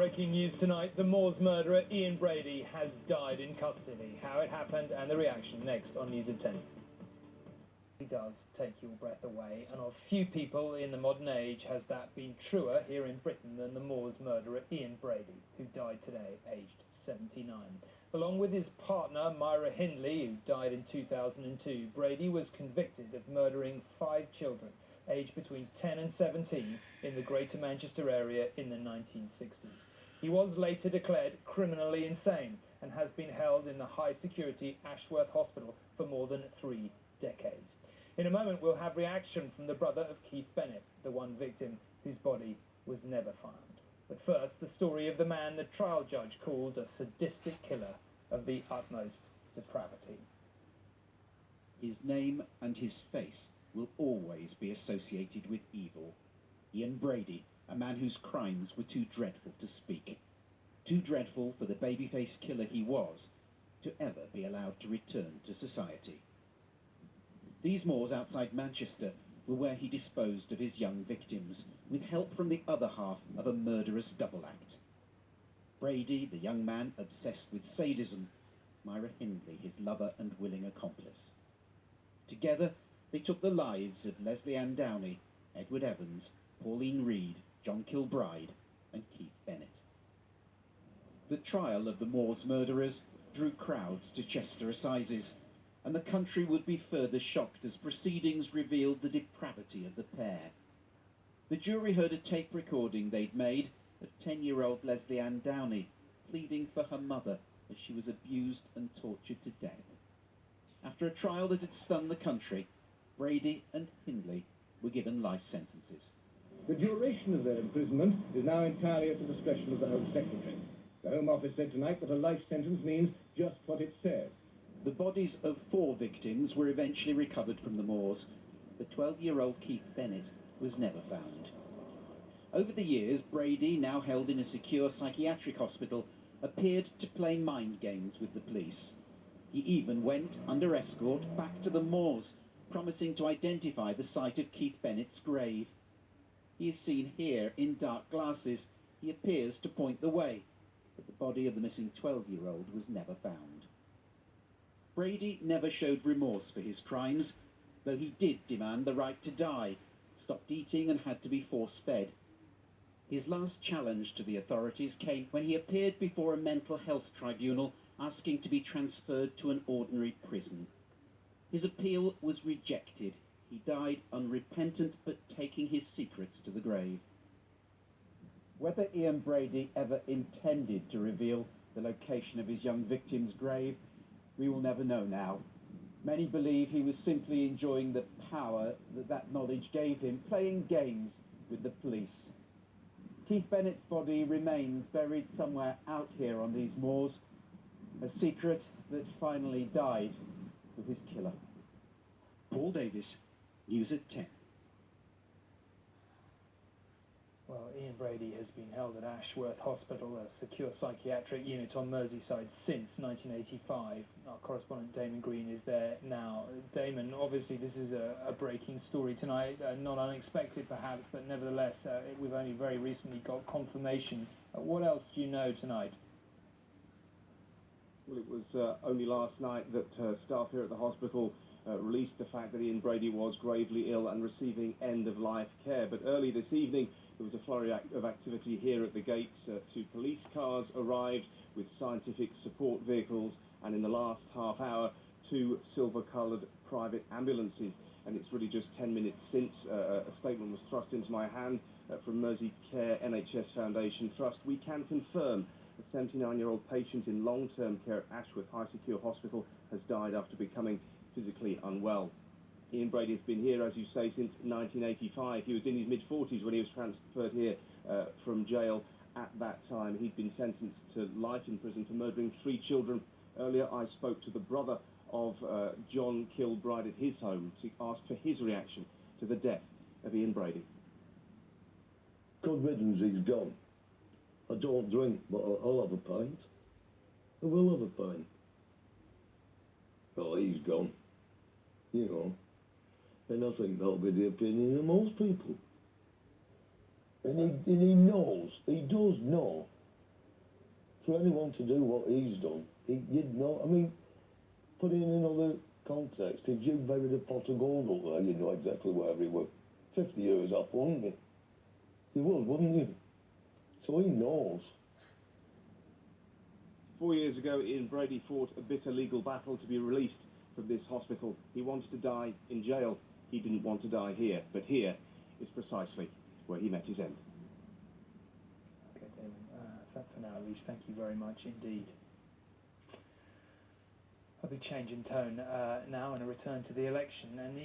Breaking news tonight, the Moors murderer Ian Brady has died in custody. How it happened and the reaction next on News at 10. It does take your breath away, and of few people in the modern age has that been truer here in Britain than the Moors murderer Ian Brady, who died today aged 79. Along with his partner Myra Hindley, who died in 2002, Brady was convicted of murdering 5 children aged between 10 and 17 in the Greater Manchester area in the 1960s. He was later declared criminally insane and has been held in the high-security Ashworth Hospital for more than 3 decades. In a moment, we'll have reaction from the brother of Keith Bennett, the one victim whose body was never found. But first, the story of the man the trial judge called a sadistic killer of the utmost depravity. His name and his face will always be associated with evil. Ian Brady, a man whose crimes were too dreadful to speak. Too dreadful for the baby-faced killer he was to ever be allowed to return to society. These moors outside Manchester were where he disposed of his young victims, with help from the other half of a murderous double act. Brady, the young man obsessed with sadism, Myra Hindley, his lover and willing accomplice. Together, they took the lives of Leslie Ann Downey, Edward Evans, Pauline Reed, John Kilbride, and Keith Bennett. The trial of the Moors murderers drew crowds to Chester Assizes, and the country would be further shocked as proceedings revealed the depravity of the pair. The jury heard a tape recording they'd made of 10-year-old Leslie Ann Downey pleading for her mother as she was abused and tortured to death. After a trial that had stunned the country, Brady and Hindley were given life sentences. The duration of their imprisonment is now entirely at the discretion of the Home Secretary. The Home Office said tonight that a life sentence means just what it says. The bodies of 4 victims were eventually recovered from the moors, but 12-year-old Keith Bennett was never found. Over the years, Brady, now held in a secure psychiatric hospital, appeared to play mind games with the police. He even went, under escort, back to the moors, promising to identify the site of Keith Bennett's grave. He is seen here in dark glasses. He appears to point the way, but the body of the missing 12-year-old was never found. Brady never showed remorse for his crimes, though he did demand the right to die, stopped eating and had to be force-fed. His last challenge to the authorities came when he appeared before a mental health tribunal asking to be transferred to an ordinary prison. His appeal was rejected. He died unrepentant, but taking his secrets to the grave. Whether Ian Brady ever intended to reveal the location of his young victim's grave, we will never know now. Many believe he was simply enjoying the power that knowledge gave him, playing games with the police. Keith Bennett's body remains buried somewhere out here on these moors, a secret that finally died with his killer. Paul Davis, News at 10. Well, Ian Brady has been held at Ashworth Hospital, a secure psychiatric unit on Merseyside, since 1985. Our correspondent Damon Green is there now. Damon, obviously this is a breaking story tonight, not unexpected perhaps, but nevertheless we've only very recently got confirmation. What else do you know tonight? Well, it was only last night that staff here at the hospital released the fact that Ian Brady was gravely ill and receiving end-of-life care. But early this evening, there was a flurry of activity here at the gates. 2 police cars arrived with scientific support vehicles, and in the last half hour, 2 silver-coloured private ambulances. And it's really just 10 minutes since a statement was thrust into my hand from Mersey Care NHS Foundation Trust. We can confirm a 79-year-old patient in long-term care at Ashworth High Secure Hospital has died after becoming physically unwell. Ian Brady has been here, as you say, since 1985. He was in his mid-40s when he was transferred here from jail. At that time, he'd been sentenced to life in prison for murdering 3 children. Earlier, I spoke to the brother of John Kilbride at his home to ask for his reaction to the death of Ian Brady. God riddance, he's gone. I don't drink, but I'll have a pint. I will have a pint. Oh, he's gone. You know. And I think that'll be the opinion of most people. And he knows, he does know for anyone to do what he's done, you'd know. I mean, put it in another context. If you buried a pot of gold up there, you'd know exactly where he was. 50 years off, wouldn't you? You would, wouldn't you? So he knows. 4 years ago, Ian Brady fought a bitter legal battle to be released from this hospital. He wanted to die in jail. He didn't want to die here, but here is precisely where he met his end. Okay, Damon, for now at least, thank you very much indeed. A big change in tone now and a return to the election, and the